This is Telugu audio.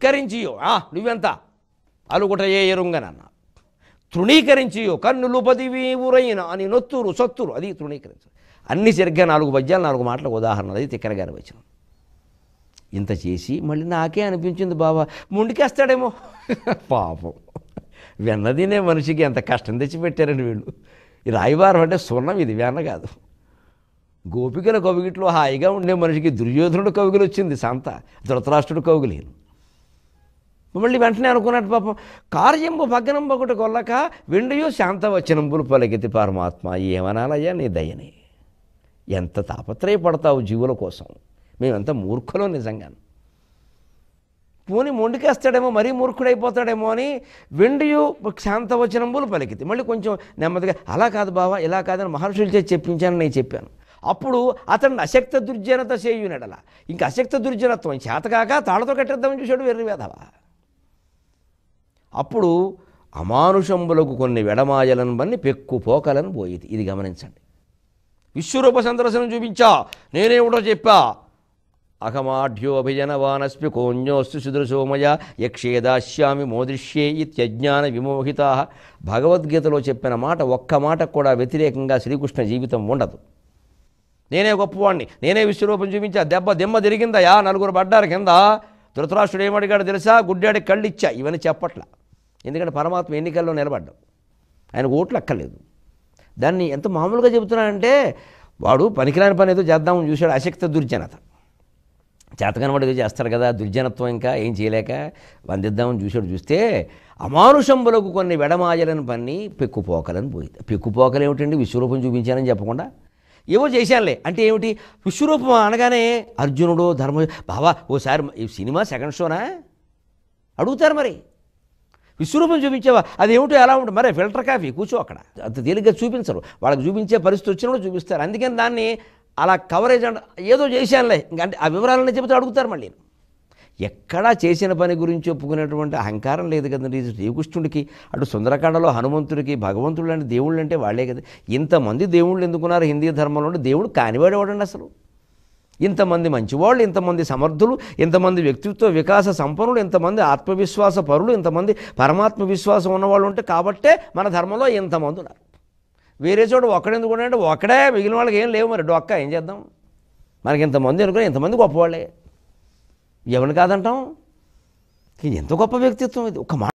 ధిక్కరించియో నువ్వెంత అలుగుటయే ఎరుంగనన్న తృణీకరించియో కన్నులు పదివి ఊరైన అని నొత్తురు సొత్తురు అది తృణీకరించు అన్ని సరిగ్గా 4 పద్యాలు 4 మాటలకు ఉదాహరణ అది తిక్కన గారి వచనం ఇంత చేసి మళ్ళీ నాకే అనిపించింది బావా ముందుకేస్తాడేమో పాపం వెన్నదినే మనిషికి ఎంత కష్టం తెచ్చిపెట్టారండి వీళ్ళు ఈ రాయవారం అంటే సున్నం ఇది వెన్న కాదు గోపికల కవిగిట్లో హాయిగా ఉండే మనిషికి దుర్యోధనుడు కవిగిలు వచ్చింది సంత ధృతరాష్ట్రుడు కవిగిలేను మళ్ళీ వెంటనే అనుకున్నట్టు పాపం కార్యంబు భగ్నం ఒకటి కొల్లక వెండియో శాంతవచనంబులు పలికితి పరమాత్మ ఏమనాలయ్యా నీ దయని ఎంత తాపత్రయపడతావు జీవుల కోసం మేమెంత మూర్ఖులో నిజంగా పోని మొండికేస్తాడేమో మరీ మూర్ఖుడైపోతాడేమో అని వెండియు శాంతవచనంబులు పలికితి మళ్ళీ కొంచెం నెమ్మదిగా అలా కాదు బావా ఇలా కాదని మహర్షులు చేసి చెప్పించానని నేను చెప్పాను అప్పుడు అతను అశక్త దుర్జనత చేయునడలా ఇంకా అశక్త దుర్జనత్వం చేతకాక తాళతో కట్టేద్దామని చూశాడు వెర్రి వేధవా అప్పుడు అమానుషంబులకు కొన్ని వెడమాయలను బన్ని పెక్కు పోకలను పోయేది ఇది గమనించండి విశ్వరూప సందర్శనం చూపించా నేనేమిటో చెప్పా అహమాఢ్యోభిజనవానస్మి కోన్యోస్తు సుదృశోమయ యక్షేదాస్యామి మోదృశ్యే ఇత్యజ్ఞాన విమోహితా భగవద్గీతలో చెప్పిన మాట ఒక్క మాట కూడా వ్యతిరేకంగా శ్రీకృష్ణ జీవితం ఉండదు నేనే గొప్పవాణ్ణి నేనే విశ్వరూపం చూపించా దెమ్మ తిరిగిందయా 4 పడ్డారు కింద ధృతరాష్ట్రుడు ఏమడిగాడు తెలుసా గుడ్డాడికి కళ్ళు ఇచ్చా ఇవన్నీ చెప్పట్లా ఎందుకంటే పరమాత్మ ఎన్నికల్లో నిలబడ్డాం ఆయనకు ఓట్లు అక్కర్లేదు దాన్ని ఎంత మామూలుగా చెబుతున్నానంటే వాడు పనికిరాని పని ఏదో చేద్దామని చూశాడు అశక్త దుర్జనత చేతకాని వాడు ఏదో చేస్తారు కదా దుర్జనత్వం ఇంకా ఏం చేయలేక వందిద్దామని చూస్తే అమానుషంబులకు కొన్ని వెడమాయలను పన్ని పెక్కుపోకలని పోయింది పెక్కుపోకలు ఏమిటండి విశ్వరూపం చూపించానని చెప్పకుండా ఏవో చేశానులే అంటే ఏమిటి విశ్వరూపం అనగానే అర్జునుడు ధర్మ బావా ఓసారి ఈ సినిమా సెకండ్ షోనా అడుగుతారు మరి విశ్వరూపం చూపించావా అది ఏమిటో ఎలా ఉంటుంది మరి ఫిల్టర్ కాఫీ కూర్చో అక్కడ అంత తేలిగ్గా చూపించరు వాళ్ళకి చూపించే పరిస్థితి వచ్చినప్పుడు చూపిస్తారు అందుకని దాన్ని అలా కవరేజ్ ఏదో చేశానులే ఇంకంటే ఆ వివరాలన్నీ చెబితే అడుగుతారు మళ్ళీ ఎక్కడా చేసిన పని గురించి ఒప్పుకునేటువంటి అహంకారం లేదు కదండి శ్రీకృష్ణుడికి అటు సుందరకాండలో హనుమంతుడికి భగవంతుడు లాంటి దేవుళ్ళు అంటే వాళ్ళే కదా ఇంతమంది దేవుళ్ళు ఎందుకున్నారు హిందీ ధర్మంలో దేవుడు కానివాడేవాడండి అసలు ఇంతమంది మంచివాళ్ళు ఇంతమంది సమర్థులు ఇంతమంది వ్యక్తిత్వ వికాస సంపన్నులు ఇంతమంది ఆత్మవిశ్వాస పరులు ఇంతమంది పరమాత్మ విశ్వాసం ఉన్నవాళ్ళు ఉంటే కాబట్టే మన ధర్మంలో ఇంతమంది ఉన్నారు వేరే చోట ఒక్కడెందుకు అంటే ఒక్కడే మిగిలిన వాళ్ళకి ఏం లేవు మరి డొక్క ఏం చేద్దాం మనకి ఇంతమంది అనుకుని ఇంతమంది గొప్పవాళ్ళే ఎవరిని కాదంటాం ఇది ఎంత గొప్ప వ్యక్తిత్వం ఇది ఒక